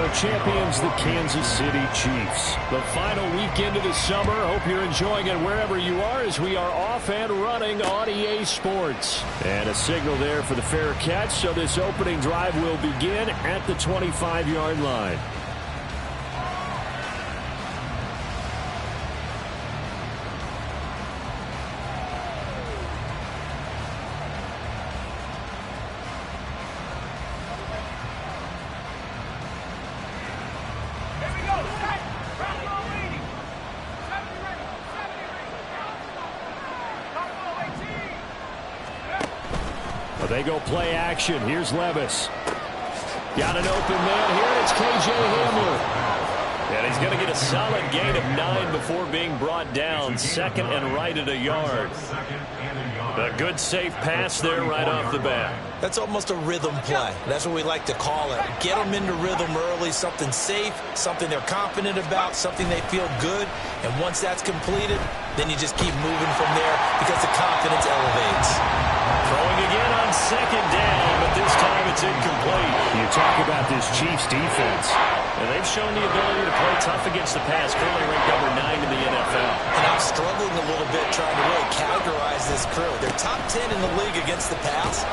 Bowl champions, the Kansas City Chiefs. The final weekend of the summer. Hope you're enjoying it wherever you are as we are off and running on EA Sports. And a signal there for the fair catch, so this opening drive will begin at the 25-yard line. They go play action. Here's Levis. Got an open man here. It's K.J. Hamler. And he's going to get a solid gain of 9 before being brought down. Second and right at a yard. A good safe pass there right off the bat. That's almost a rhythm play. That's what we like to call it. Get them into rhythm early, something safe, something they're confident about, something they feel good. And once that's completed, then you just keep moving from there because the confidence elevates. Throwing again on second down, but this time it's incomplete. You talk about this Chiefs defense. And they've shown the ability to play tough against the pass, currently ranked number 9 in the NFL. And I'm struggling a little bit trying to really categorize this crew. They're top 10 in the league against the pass,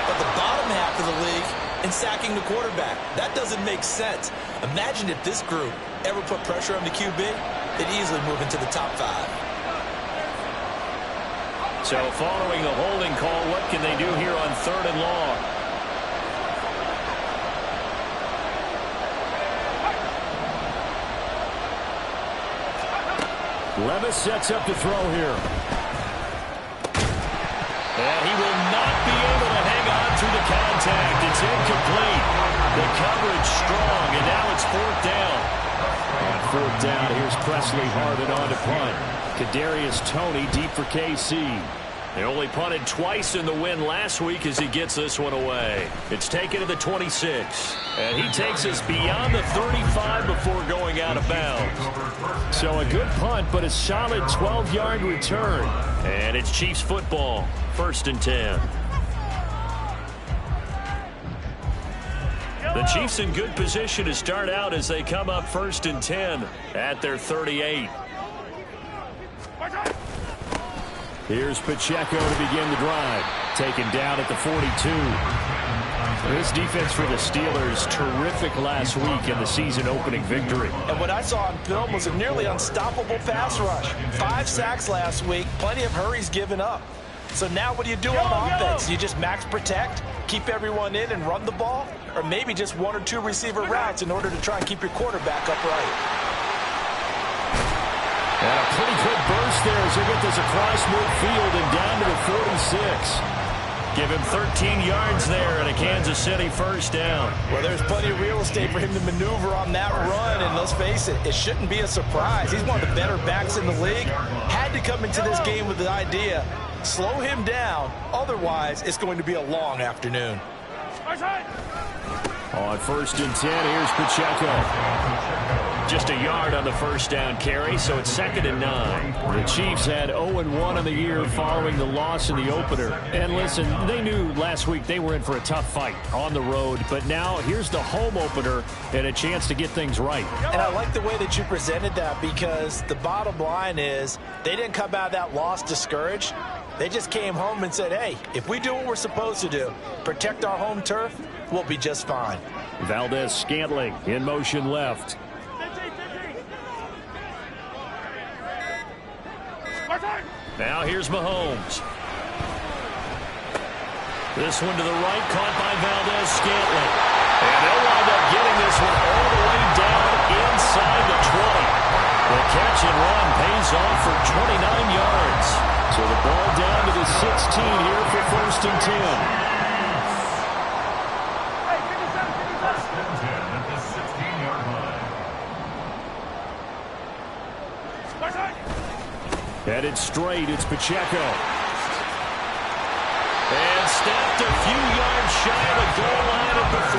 but the bottom half of the league in sacking the quarterback. That doesn't make sense. Imagine if this group ever put pressure on the QB, they'd easily move into the top 5. So following the holding call, what can they do here on 3rd and long? Levis sets up to throw here. And he will not be able to hang on through the contact. It's incomplete. The coverage strong, and now it's 4th down. On 4th down, here's Presley Harvin on to punt. Kadarius Toney deep for KC. They only punted twice in the win last week as he gets this one away. It's taken to the 26. And he takes us beyond the 35 before going out of bounds. So a good punt, but a solid 12-yard return. And it's Chiefs football, 1st and 10. The Chiefs in good position to start out as they come up 1st and 10 at their 38. Here's Pacheco to begin the drive. Taken down at the 42. This defense for the Steelers, terrific last week in the season-opening victory. And what I saw on film was a nearly unstoppable pass rush. 5 sacks last week, plenty of hurries given up. So now what do you do on offense? You just max protect, keep everyone in and run the ball? Or maybe just 1 or 2 receiver routes in order to try and keep your quarterback upright? And a pretty good burst there as they get this across midfield and down to the 46. Give him 13 yards there and a Kansas City 1st down. Well, there's plenty of real estate for him to maneuver on that run, and let's face it, it shouldn't be a surprise. He's one of the better backs in the league. Had to come into this game with the idea, slow him down, otherwise it's going to be a long afternoon. On 1st and 10, here's Pacheco. Just a yard on the 1st down carry, so it's 2nd and 9. The Chiefs had 0-1 in the year following the loss in the opener. And listen, they knew last week they were in for a tough fight on the road, but now here's the home opener and a chance to get things right. And I like the way that you presented that, because the bottom line is they didn't come out of that loss discouraged. They just came home and said, hey, if we do what we're supposed to do, protect our home turf, we'll be just fine. Valdez-Scantling in motion left. Now here's Mahomes. This one to the right, caught by Valdez-Scantling. And they'll wind up getting this one all the way down inside the 20. The catch and run pays off for 29 yards. So the ball down to the 16 here for 1st and 10. Headed straight, it's Pacheco. And stepped a few yards shy of the goal line at the 3.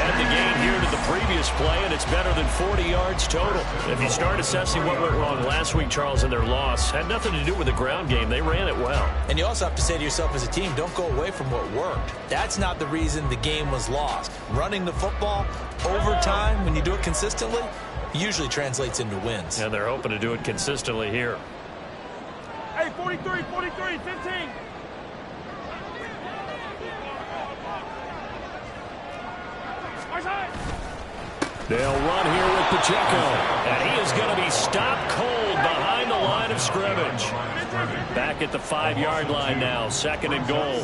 And the gain here to the previous play, and it's better than 40 yards total. If you start assessing what went wrong last week, Charles, in their loss, had nothing to do with the ground game. They ran it well. And you also have to say to yourself as a team, don't go away from what worked. That's not the reason the game was lost. Running the football over time, when you do it consistently, usually translates into wins. And they're hoping to do it consistently here. Hey, 43, 15. They'll run here with Pacheco. And he is going to be stopped cold behind the line of scrimmage. Back at the 5-yard line now, 2nd and goal.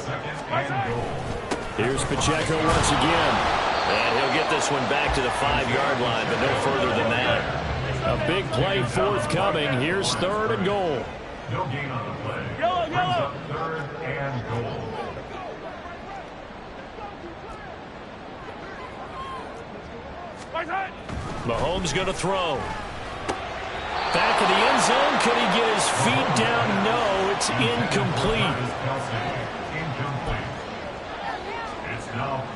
Here's Pacheco once again. And he'll get this one back to the 5-yard line, but no further than that. A big play forthcoming. Here's 3rd and goal. No gain on the play. Yellow. 3rd and goal. Mahomes going to throw. Back of the end zone. Could he get his feet down? No, it's incomplete.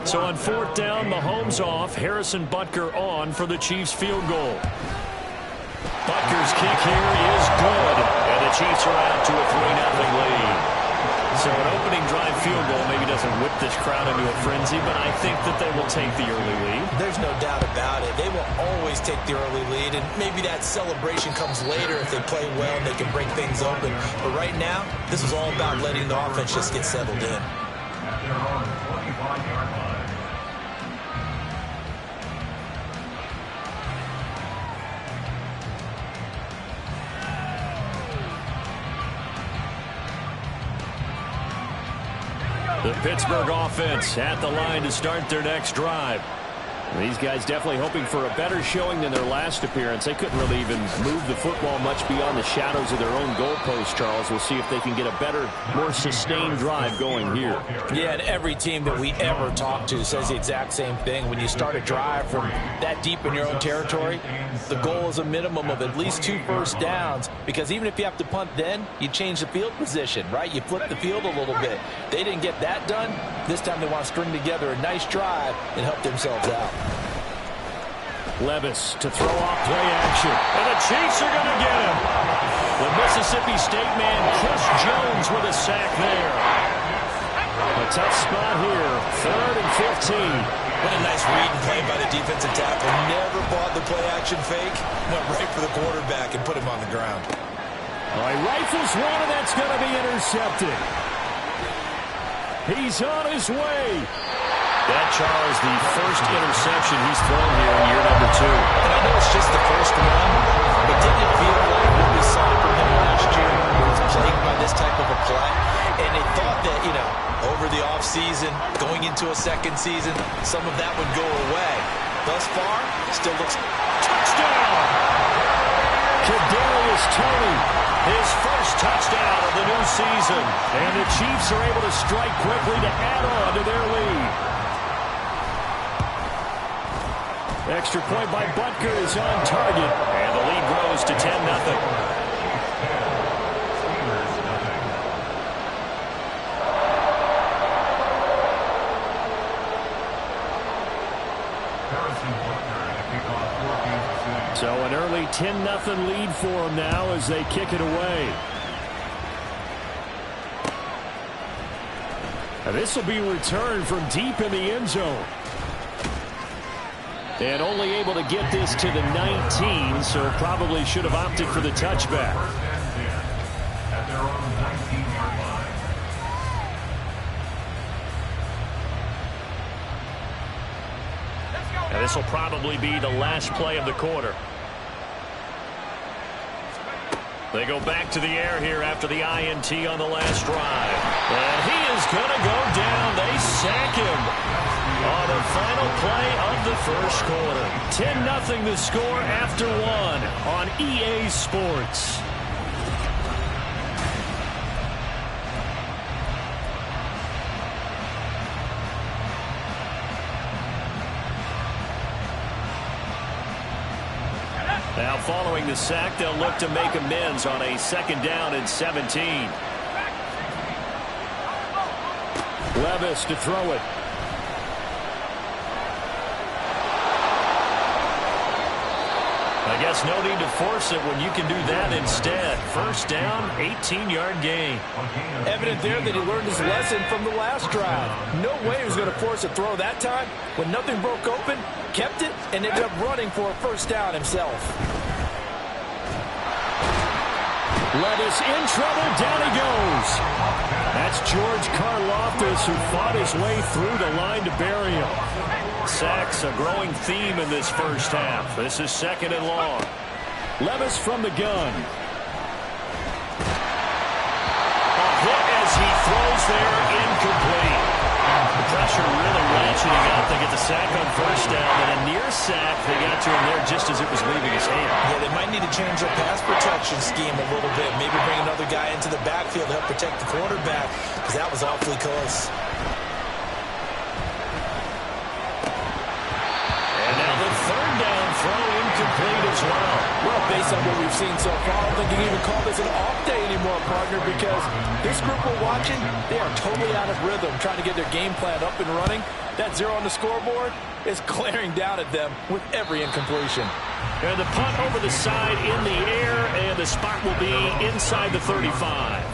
So on 4th down, Mahomes off. Harrison Butker on for the Chiefs field goal. Butker's kick here is good. And the Chiefs are out to a 3-0 lead. So an opening drive field goal maybe doesn't whip this crowd into a frenzy, but I think that they will take the early lead. There's no doubt about it. They will always take the early lead, and maybe that celebration comes later if they play well and they can break things open. But right now, this is all about letting the offense just get settled in. The Pittsburgh offense at the line to start their next drive. These guys definitely hoping for a better showing than their last appearance. They couldn't really even move the football much beyond the shadows of their own goalpost, Charles. We'll see if they can get a better, more sustained drive going here. Yeah, and every team that we ever talk to says the exact same thing. When you start a drive from that deep in your own territory, the goal is a minimum of at least 2 first downs, because even if you have to punt then, you change the field position, right? You flip the field a little bit. They didn't get that done. This time they want to string together a nice drive and help themselves out. Levis to throw off play action. And the Chiefs are going to get him. The Mississippi State man, Chris Jones, with a sack there. A tough spot here. 3rd and 15. What a nice read and play by the defensive tackle. Never bought the play action fake. Went right for the quarterback and put him on the ground. All right, rifles one, and that's going to be intercepted. He's on his way. That, Charles, the first interception he's thrown here in year number 2. And I know it's just the first one, but didn't it feel like what we saw from him last year, where he was plagued by this type of a play? And they thought that, you know, over the offseason, going into a second season, some of that would go away. Thus far, still looks... Touchdown! Kadarius Toney, his first touchdown of the new season. And the Chiefs are able to strike quickly to add on to their lead. Extra point by Butker is on target, and the lead grows to 10-0. So an early 10-0 lead for them now as they kick it away. And this will be returned from deep in the end zone. And only able to get this to the 19, so probably should have opted for the touchback. And this will probably be the last play of the quarter. They go back to the air here after the INT on the last drive. And he is going to go down. They sack him on the final play of the first quarter. 10-0 the score after 1 on EA Sports. Now following the sack, they'll look to make amends on a 2nd down and 17. Levis to throw it. I guess no need to force it when you can do that instead. First down, 18-yard gain. Evident there that he learned his lesson from the last drive. No way he was going to force a throw that time. When nothing broke open, kept it, and ended up running for a first down himself. Levis in trouble. Down he goes. That's George Karlaftis, who fought his way through the line to bury him. Sacks a growing theme in this first half. This is second and long. Levis from the gun. A hit as he throws there, incomplete. The pressure really ratcheting up. They get the sack on first down, and a near sack. They got to him there just as it was leaving his hand. Yeah, they might need to change their pass protection scheme a little bit. Maybe bring another guy into the backfield to help protect the quarterback, because that was awfully close. And now the third down throw incomplete as well. Well, based on what we've seen so far, I don't think you can even call this an off day anymore, partner, because this group we're watching, they are totally out of rhythm, trying to get their game plan up and running. That 0 on the scoreboard is glaring down at them with every incompletion. And the punt over the side in the air, and the spot will be inside the 35.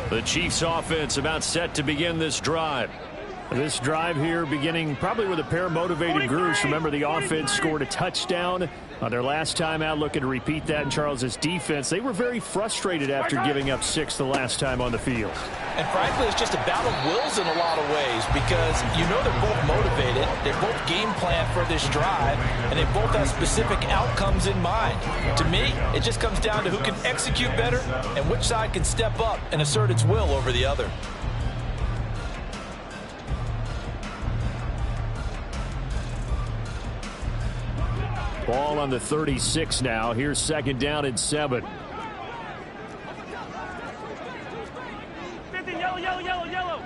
The Chiefs offense about set to begin this drive. This drive here beginning probably with a pair of motivated groups. Remember, the offense scored a touchdown on their last time out. Looking to repeat that in Charles's defense. They were very frustrated after giving up 6 the last time on the field. And frankly, it's just a battle of wills in a lot of ways, because you know they're both motivated, they both game plan for this drive, and they both have specific outcomes in mind. To me, it just comes down to who can execute better and which side can step up and assert its will over the other. Ball on the 36 now. Here's second down and 7. Yellow.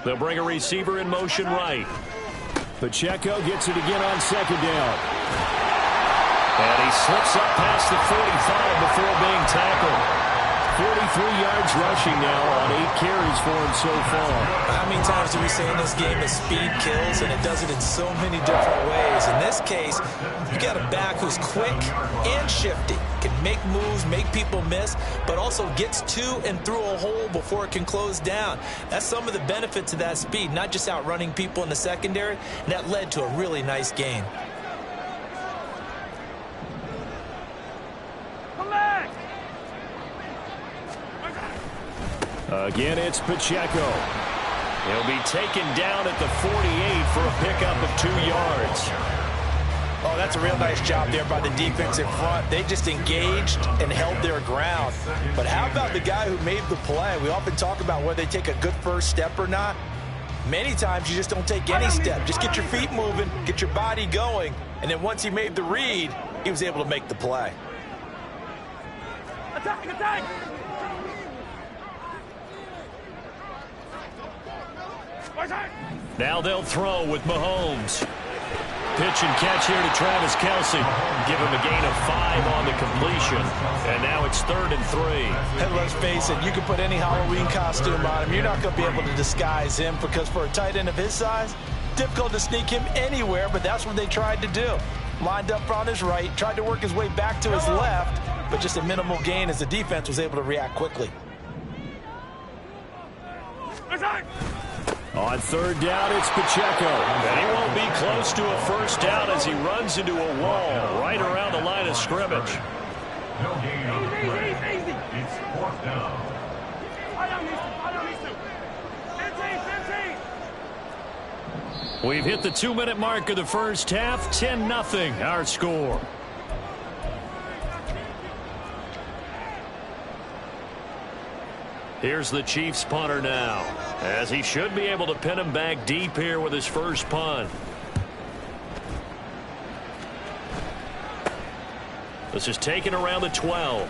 They'll bring a receiver in motion right. Pacheco gets it again on second down. And he slips up past the 45 before being tackled. 43 yards rushing now on 8 carries for him so far. How many times do we say in this game that speed kills, and it does it in so many different ways? In this case, you got a back who's quick and shifty, can make moves, make people miss, but also gets to and through a hole before it can close down. That's some of the benefits of that speed, not just outrunning people in the secondary, and that led to a really nice gain. Again, it's Pacheco. He'll be taken down at the 48 for a pickup of 2 yards. Oh, that's a real nice job there by the defense in front. They just engaged and held their ground. But how about the guy who made the play? We often talk about whether they take a good first step or not. Many times you just don't take any step. Just get your feet moving, get your body going, and then once he made the read, he was able to make the play. Attack! Now they'll throw with Mahomes. Pitch and catch here to Travis Kelce. Give him a gain of 5 on the completion. And now it's 3rd and 3. And let's face it, you can put any Halloween costume on him. You're not going to be able to disguise him, because for a tight end of his size, difficult to sneak him anywhere, but that's what they tried to do. Lined up on his right, tried to work his way back to his left, but just a minimal gain as the defense was able to react quickly. On 3rd down, it's Pacheco. And he won't be close to a first down as he runs into a wall right around the line of scrimmage. Easy. It's 4th down. We've hit the 2-minute mark of the first half. 10-0 our score. Here's the Chiefs punter now, as he should be able to pin him back deep here with his first punt. This is taken around the 12.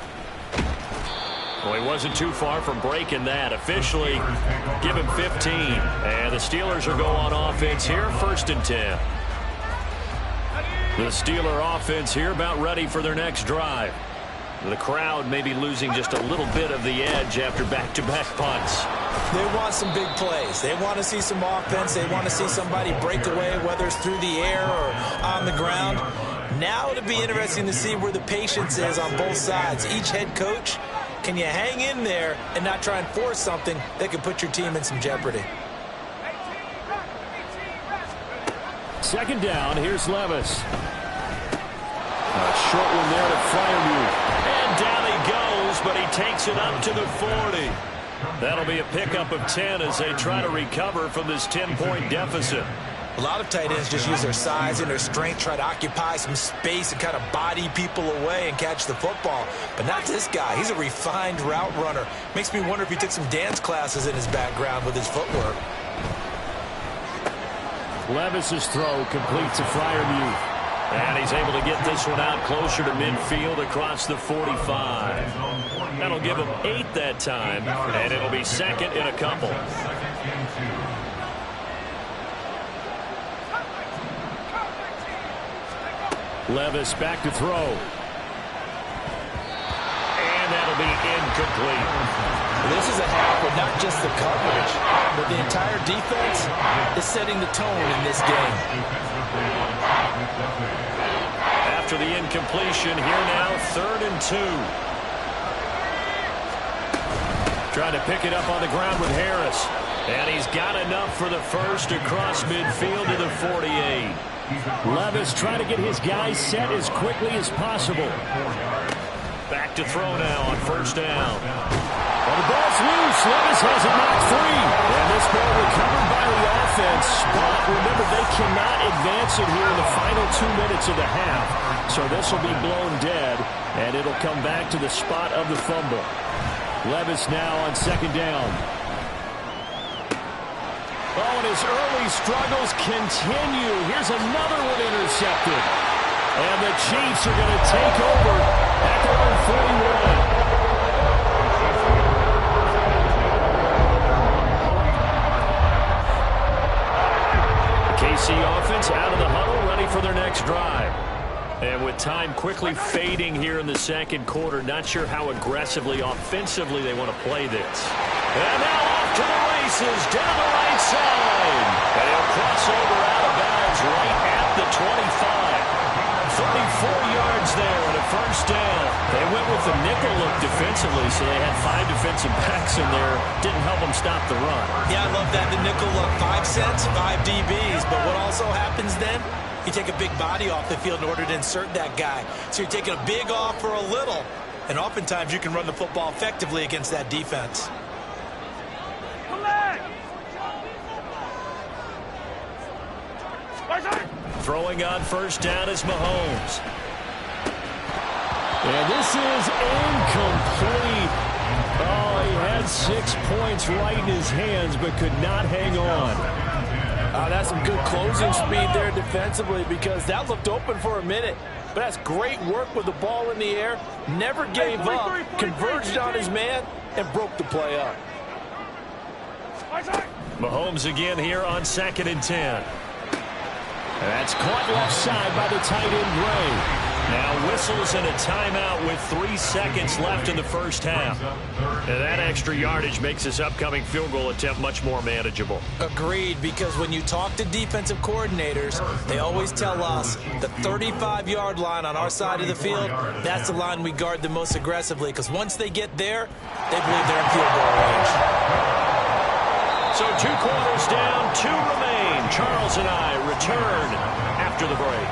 Well, he wasn't too far from breaking that. Officially, give him 15. And the Steelers will go on offense here, 1st and 10. The Steeler offense here about ready for their next drive. The crowd may be losing just a little bit of the edge after back-to-back punts. They want some big plays. They want to see some offense. They want to see somebody break away, whether it's through the air or on the ground. Now it'll be interesting to see where the patience is on both sides. Each head coach, can you hang in there and not try and force something that could put your team in some jeopardy? Second down, here's Levis. A short one there to Freiermuth. And down he goes, but he takes it up to the 40. That'll be a pickup of 10 as they try to recover from this 10-point deficit. A lot of tight ends just use their size and their strength, try to occupy some space and kind of body people away and catch the football. But not this guy. He's a refined route runner. Makes me wonder if he took some dance classes in his background with his footwork. Levis's throw complete to Freiermuth. And he's able to get this one out closer to midfield across the 45. That'll give him 8 that time, and it'll be second in a couple. Levis back to throw. And that'll be incomplete. This is a half with not just the coverage, but the entire defense is setting the tone in this game. After the incompletion, here now, 3rd and 2. Trying to pick it up on the ground with Harris. And he's got enough for the first across midfield to the 48. Levis trying to get his guys set as quickly as possible. Back to throw now on 1st down. Well, the ball's loose. Levis has it knocked free. And this ball recovered by the offense. But remember, they cannot advance it here in the final 2 minutes of the half. So this will be blown dead, and it'll come back to the spot of the fumble. Levis now on 2nd down. Oh, and his early struggles continue. Here's another one intercepted. And the Chiefs are going to take over at their own 41. KC offense out of the huddle, ready for their next drive. And with time quickly fading here in the 2nd quarter, not sure how aggressively, offensively they want to play this. And now off to the races, down the right side. And he'll cross over out of bounds right at the 25. 34 yards there and a 1st down. They went with the nickel look defensively, so they had 5 defensive backs in there. Didn't help them stop the run. Yeah, I love that. The nickel look, 5 cents, 5 DBs. But what also happens then? You take a big body off the field in order to insert that guy. So you're taking a big off for a little. And oftentimes you can run the football effectively against that defense. Throwing on 1st down is Mahomes. And this is incomplete. Oh, he had 6 points right in his hands, but could not hang on. That's some good closing speed there defensively, because that looked open for a minute. But that's great work with the ball in the air. Never gave up, converged on his man, and broke the play up. Mahomes again here on 2nd and 10. That's caught left side by the tight end Gray. Now whistles and a timeout with 3 seconds left in the 1st half. And that extra yardage makes this upcoming field goal attempt much more manageable. Agreed, because when you talk to defensive coordinators, they always tell us the 35-yard line on our side of the field, that's the line we guard the most aggressively, because once they get there, they believe they're in field goal range. So 2 quarters down, 2 remain. Charles and I return after the break.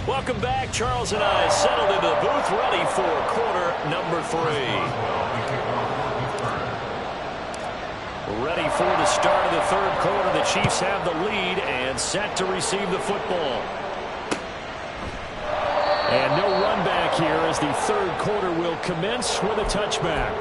Welcome back. Charles and I settled into the booth, ready for quarter number 3. Ready for the start of the 3rd quarter. The Chiefs have the lead and set to receive the football. And no run back here as the 3rd quarter will commence with a touchback.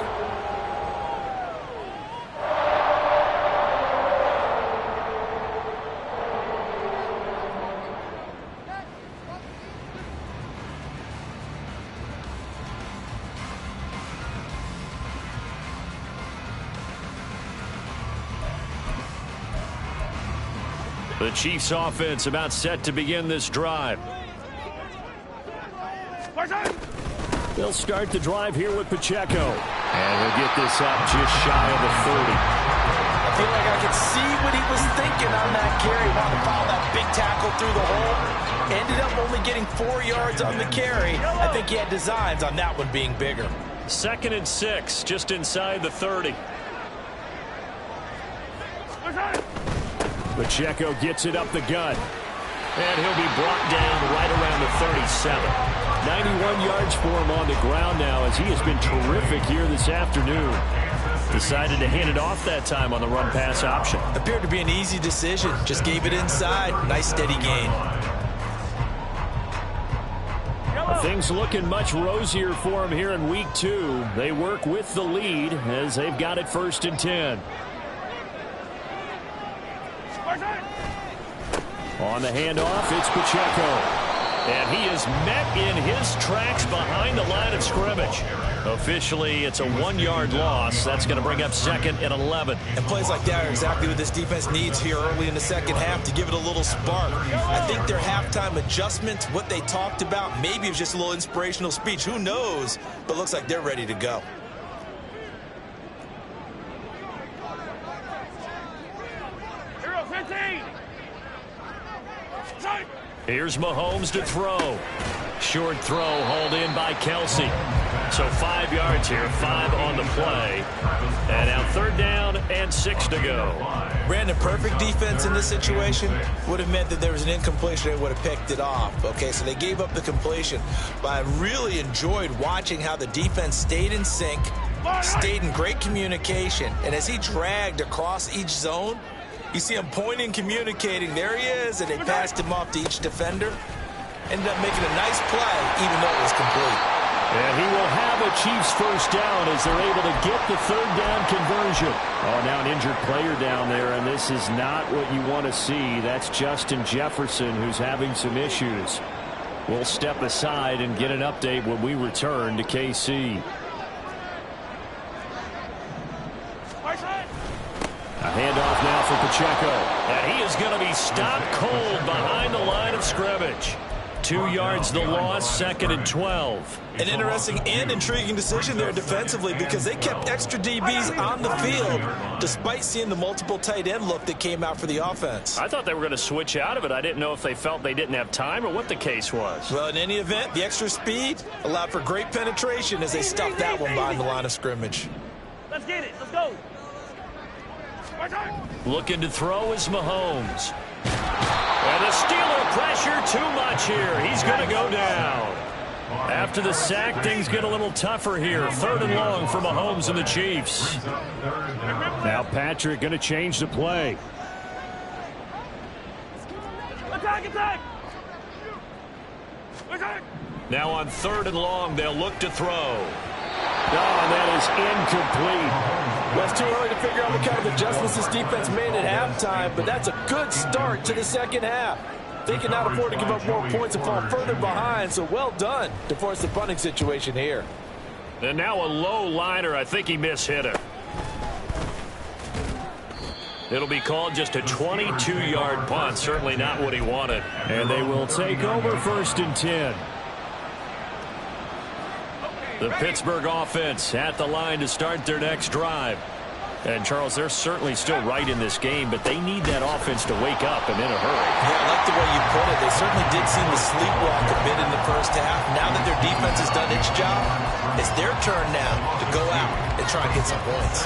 The Chiefs offense about set to begin this drive. They'll start the drive here with Pacheco. And he'll get this up just shy of the 30. I feel like I could see what he was thinking on that carry. Wanted to follow that big tackle through the hole. Ended up only getting 4 yards on the carry. I think he had designs on that one being bigger. 2nd and 6, just inside the 30. Pacheco gets it up the gut. And he'll be brought down right around the 37. 91 yards for him on the ground now as he has been terrific here this afternoon. Decided to hand it off that time on the run-pass option. Appeared to be an easy decision. Just gave it inside. Nice steady gain. Things looking much rosier for him here in week 2. They work with the lead as they've got it 1st and 10. On the handoff, it's Pacheco. And he is met in his tracks behind the line of scrimmage. Officially, it's a 1-yard loss. That's going to bring up 2nd and 11. And plays like that are exactly what this defense needs here early in the second half to give it a little spark. I think their halftime adjustment, what they talked about, maybe it was just a little inspirational speech. Who knows? But looks like they're ready to go. Hero 15. Here's Mahomes to throw. Short throw hauled in by Kelsey. So 5 yards here, 5 on the play. And now 3rd down and 6 to go. Brandon, perfect defense in this situation would have meant that there was an incompletion. They would have picked it off. Okay, so they gave up the completion. But I really enjoyed watching how the defense stayed in sync, stayed in great communication. And as he dragged across each zone, you see him pointing, communicating. There he is, and they passed him off to each defender. Ended up making a nice play, even though it was complete. And he will have a Chiefs 1st down as they're able to get the 3rd down conversion. Oh, now an injured player down there, and this is not what you want to see. That's Justin Jefferson, who's having some issues. We'll step aside and get an update when we return to KC. A handoff now for Pacheco. And he is going to be stopped cold behind the line of scrimmage. 2 yards the loss, 2nd and 12. An interesting and intriguing decision there defensively because they kept extra DBs on the field despite seeing the multiple tight end look that came out for the offense. I thought they were going to switch out of it. I didn't know if they felt they didn't have time or what the case was. Well, in any event, the extra speed allowed for great penetration as they stuffed that one behind the line of scrimmage. Let's get it. Let's go. Looking to throw is Mahomes. And the Steeler pressure too much here. He's going to go down. After the sack, things get a little tougher here. 3rd and long for Mahomes and the Chiefs. Now Patrick going to change the play. Attack. Now on 3rd and long, they'll look to throw. Oh, that is incomplete. Well, it's too early to figure out what kind of adjustments this defense made at halftime, but that's a good start to the second half. They cannot afford to give up more points and fall further behind, so well done to force the punting situation here. And now a low liner. I think he mishit it. It'll be called just a 22-yard punt. Certainly not what he wanted. And they will take over 1st and 10. The Pittsburgh offense at the line to start their next drive. And, Charles, they're certainly still right in this game, but they need that offense to wake up and in a hurry. Yeah, I like the way you put it. They certainly did seem to sleepwalk a bit in the 1st half. Now that their defense has done its job, it's their turn now to go out and try and get some points.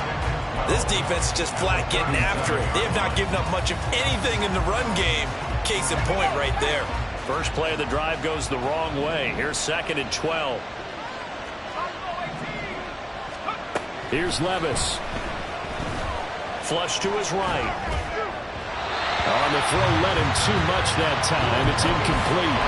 This defense is just flat getting after it. They have not given up much of anything in the run game. Case in point right there. First play of the drive goes the wrong way. Here's 2nd and 12. Here's Levis. Flush to his right. On the throw, let him too much that time. It's incomplete.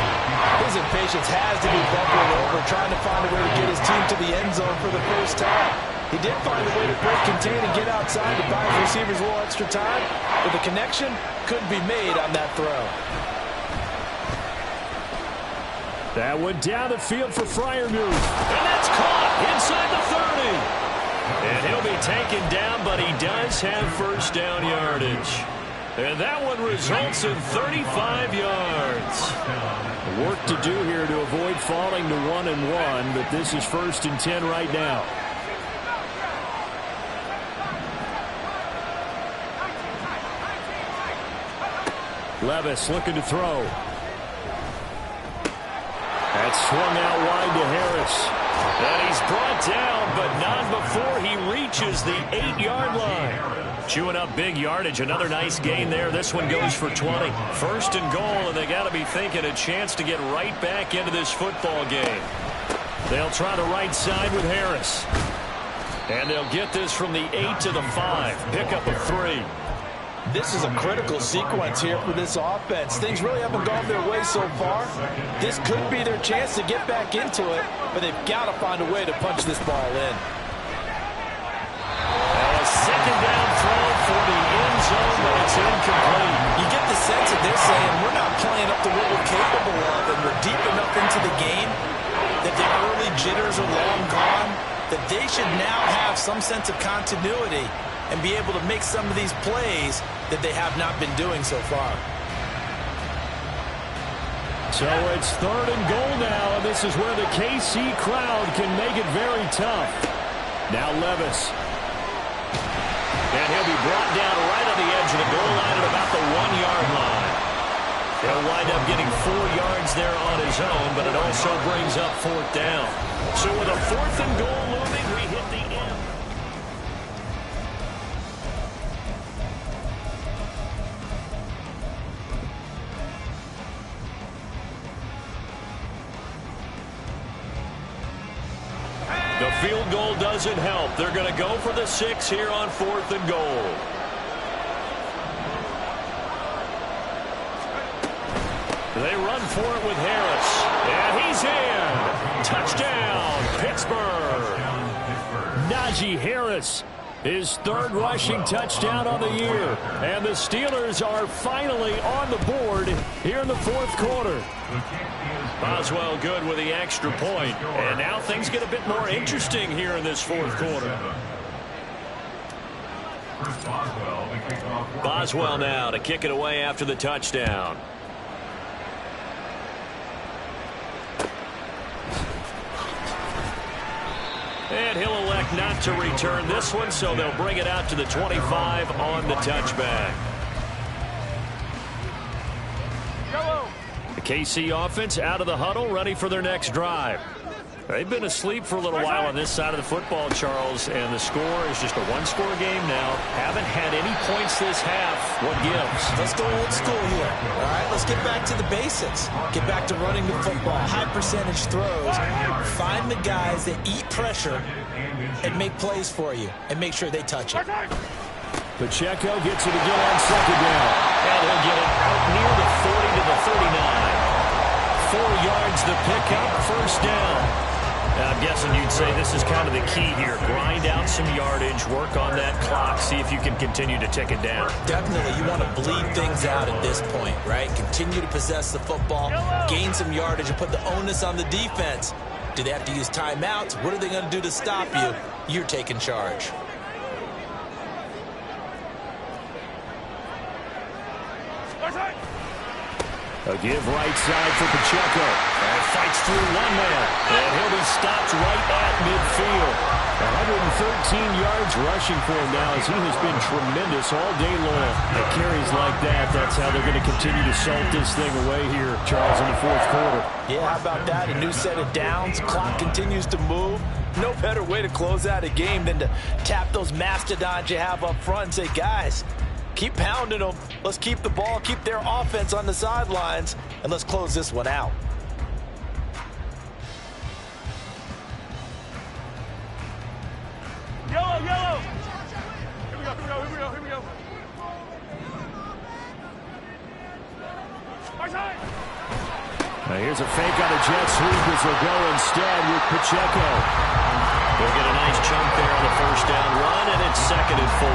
His impatience has to be bubbling over, trying to find a way to get his team to the end zone for the 1st time. He did find a way to break contain and get outside to buy his receivers a little extra time, but the connection couldn't be made on that throw. That went down the field for Freiermuth. And that's caught inside the 30. And he'll be taken down, but he does have 1st down yardage. And that one results in 35 yards. Work to do here to avoid falling to 1-1, but this is 1st and 10 right now. Levis looking to throw. That's swung out wide to Harris. And he's brought down, but not before he reaches the 8-yard line. Chewing up big yardage. Another nice gain there. This one goes for 20. 1st and goal, and they got to be thinking a chance to get right back into this football game. They'll try the right side with Harris. And they'll get this from the 8 to the 5. Pickup of 3. This is a critical sequence here for this offense. Things really haven't gone their way so far. This could be their chance to get back into it, but they've got to find a way to punch this ball in. A 2nd down throw for the end zone, but it's incomplete. You get the sense that they're saying we're not playing up to what we're capable of, and we're deep enough into the game that the early jitters are long gone, that they should now have some sense of continuity and be able to make some of these plays that they have not been doing so far. So it's 3rd and goal now, and this is where the KC crowd can make it very tough. Now Levis. And he'll be brought down right on the edge of the goal line at about the 1-yard line. He'll wind up getting 4 yards there on his own, but it also brings up 4th down. So with a 4th and goal looming, we hit the end. The field goal doesn't help. They're going to go for the 6 here on 4th and goal. They run for it with Harris. And he's in. Touchdown, Pittsburgh. Najee Harris, his 3rd rushing touchdown on the year. And the Steelers are finally on the board here in the 4th quarter. Boswell good with the extra point. And now things get a bit more interesting here in this 4th quarter. Boswell now to kick it away after the touchdown. And he'll elect not to return this one, so they'll bring it out to the 25 on the touchback. The KC offense out of the huddle, ready for their next drive. They've been asleep for a little while on this side of the football, Charles, and the score is just a 1-score game now. Haven't had any points this half. What gives? Let's go old school here. All right, let's get back to the basics. Get back to running the football, high percentage throws. Find the guys that eat pressure and make plays for you, and make sure they touch it. Pacheco gets it again on 2nd down. And he'll get it out near the 40 to the 39. 4 yards the pickup, 1st down. I'm guessing you'd say this is kind of the key here. Grind out some yardage, work on that clock, see if you can continue to tick it down. Definitely, you want to bleed things out at this point, right? Continue to possess the football, gain some yardage, and put the onus on the defense. Do they have to use timeouts? What are they going to do to stop you? You're taking charge. A give right side for Pacheco. And fights through one man. And he'll be stopped right at midfield. 113 yards rushing for him now as he has been tremendous all day long. At carries like that, that's how they're going to continue to salt this thing away here, Charles, in the 4th quarter. Yeah, how about that? A new set of downs. Clock continues to move. No better way to close out a game than to tap those mastodons you have up front and say, guys, keep pounding them. Let's keep the ball, keep their offense on the sidelines, and let's close this one out. Yellow, yellow. Here we go, here we go, here we go, here we go. Now here's a fake on the jet sweep as they'll go instead with Pacheco. They'll get a nice chunk there on the 1st down run, and it's 2nd and 4.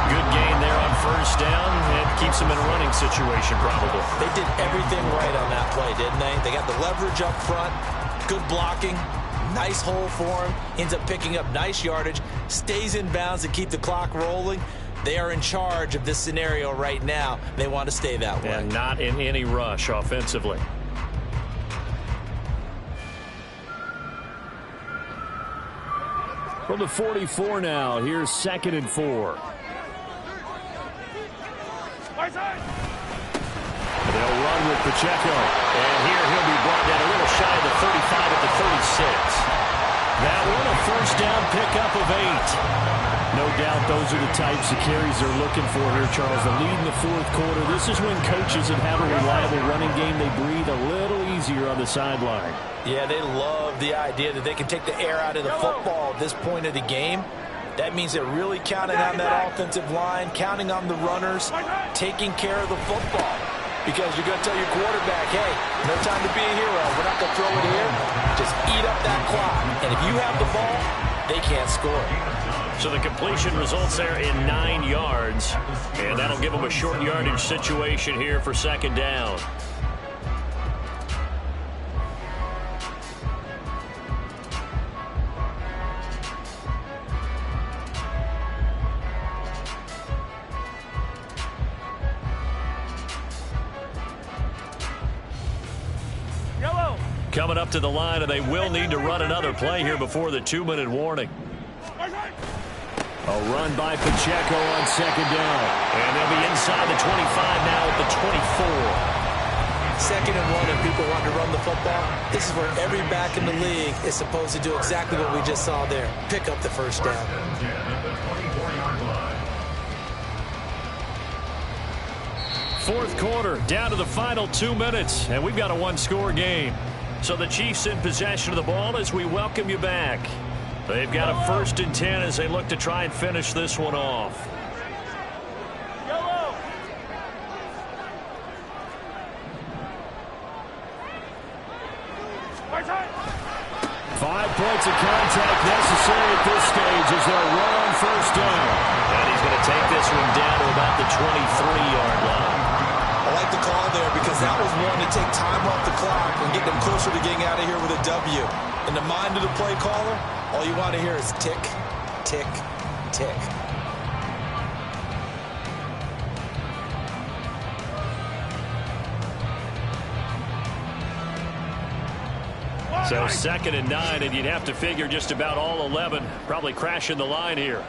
Good gain there on 1st down. It keeps them in a running situation, probably. They did everything right on that play, didn't they? They got the leverage up front, good blocking, nice hole for him, ends up picking up nice yardage, stays in bounds to keep the clock rolling. They are in charge of this scenario right now. They want to stay that way. And not in any rush offensively. From the 44 now, here's 2nd and 4. They'll run with Pacheco. And here he'll be brought down a little shy of the 35 at the 36. That one a first down pickup of 8. No doubt those are the types of carries they're looking for here, Charles. The lead in the 4th quarter. This is when coaches that have a reliable running game, they breathe a little easier on the sideline. Yeah, they love the idea that they can take the air out of the football at this point of the game. That means they're really counting on that offensive line, counting on the runners, taking care of the football. Because you're going to tell your quarterback, hey, no time to be a hero. We're not going to throw it here. Just eat up that clock. And if you have the ball, they can't score. So the completion results there in 9 yards. And that'll give them a short yardage situation here for 2nd down. Coming up to the line, and they will need to run another play here before the 2-minute warning. A run by Pacheco on 2nd down. And they'll be inside the 25 now at the 24. 2nd and 1, and people want to run the football. This is where every back in the league is supposed to do exactly what we just saw there. Pick up the first down. Fourth quarter, down to the final 2 minutes, and we've got a one-score game. So the Chiefs in possession of the ball as we welcome you back. They've got a 1st and 10 as they look to try and finish this one off. 5 points of contact necessary at this stage as they'll run on 1st down. And he's going to take this one down to about the 23-yard line. I like the call there because that was one to take time off the clock and get them closer to getting out of here with a W. In the mind of the play caller, all you want to hear is tick, tick, tick. So 2nd and 9, and you'd have to figure just about all 11 probably crashing the line here.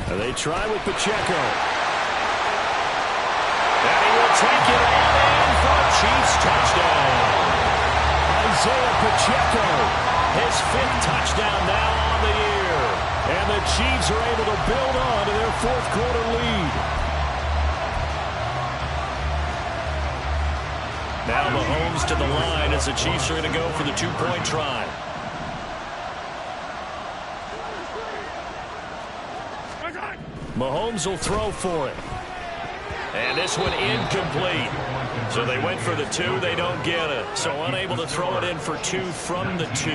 And they try with Pacheco. And he will take it all in for a Chiefs touchdown. Isaiah Pacheco, his 5th touchdown now on the year. And the Chiefs are able to build on to their 4th quarter lead. Now Mahomes to the line as the Chiefs are going to go for the 2-point try. Mahomes will throw for it. And this one incomplete. So they went for the 2. They don't get it. So unable to throw it in for 2 from the 2.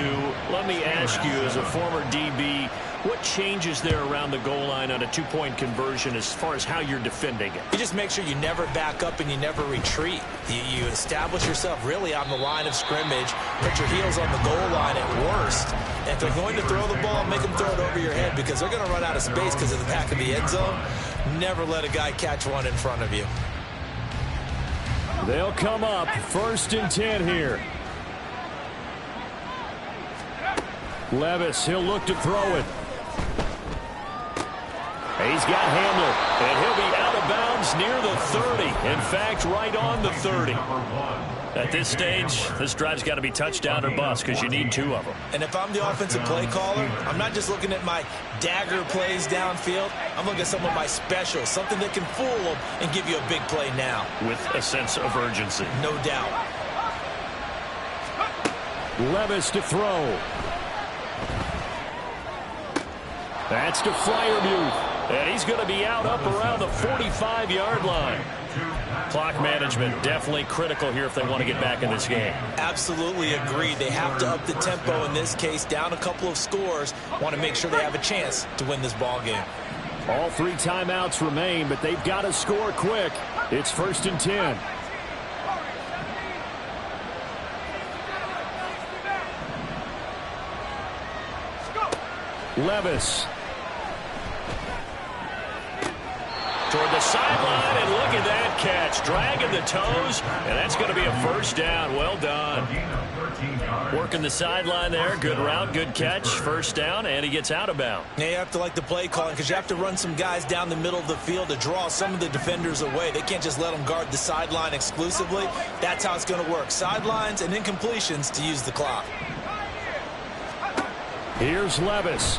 Let me ask you, as a former DB, what changes there around the goal line on a 2-point conversion as far as how you're defending it? You just make sure you never back up and you never retreat. You establish yourself really on the line of scrimmage, put your heels on the goal line at worst. And if they're going to throw the ball, make them throw it over your head because they're going to run out of space because of the back of the end zone. Never let a guy catch one in front of you. They'll come up 1st and 10 here. Levis, he'll look to throw it. He's got Hamler, and he'll be out of bounds near the 30. In fact, right on the 30. At this stage, this drive's got to be touchdown or bust because you need 2 of them. And if I'm the offensive play caller, I'm not just looking at my dagger plays downfield. I'm looking at some of my specials, something that can fool them and give you a big play now. With a sense of urgency. No doubt. Levis to throw. That's to Freiermuth. And he's going to be out up around the 45-yard line. Clock management definitely critical here if they want to get back in this game. Absolutely agreed. They have to up the tempo in this case, down a couple of scores. Want to make sure they have a chance to win this ball game. All 3 timeouts remain, but they've got to score quick. It's 1st and 10. Levis. Toward the sideline, and look at that catch. Dragging the toes, and that's going to be a first down. Well done. Working the sideline there. Good route, good catch. First down, and he gets out of bounds. Yeah, you have to like the play calling because you have to run some guys down the middle of the field to draw some of the defenders away. They can't just let them guard the sideline exclusively. That's how it's going to work. Sidelines and incompletions to use the clock. Here's Levis.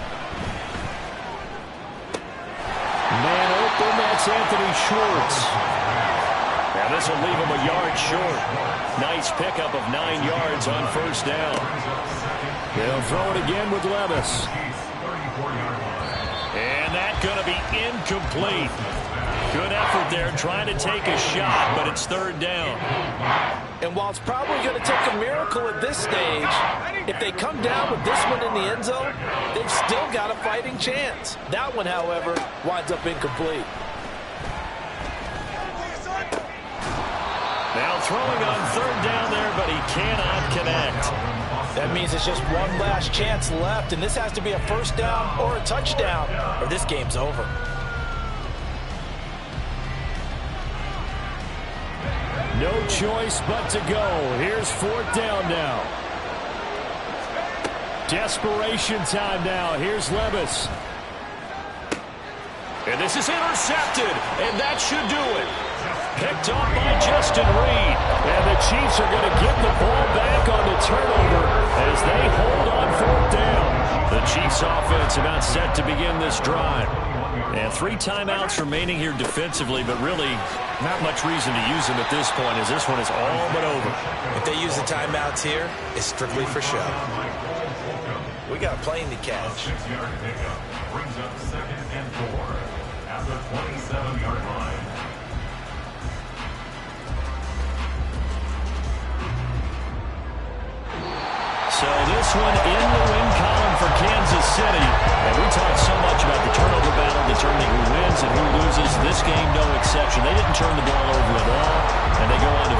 Man open, that's Anthony Schwartz. Now this will leave him a yard short. Nice pickup of 9 yards on first down. They'll throw it again with Levis. And that's going to be incomplete. Good effort there trying to take a shot, but it's third down. And while it's probably going to take a miracle at this stage, if they come down with this one in the end zone, they've still got a fighting chance. That one, however, winds up incomplete. Now throwing on third down there, but he cannot connect. That means it's just one last chance left, and this has to be a first down or a touchdown, or this game's over. No choice but to go. Here's fourth down now. Desperation time now. Here's Levis. And this is intercepted, and that should do it. Picked up by Justin Reed. And the Chiefs are going to get the ball back on the turnover as they hold on fourth down. The Chiefs offense about set to begin this drive. And 3 timeouts remaining here defensively, but really not much reason to use them at this point as this one is all but over. If they use the timeouts here, it's strictly for show. We got a plane to catch. Brings up 2nd and 4 at the 27-yard line. So this one in the win column for Kansas City. And we talked so much about the turnover battle determining who wins and who loses. This game, no exception. They didn't turn the ball over at all, and they go on to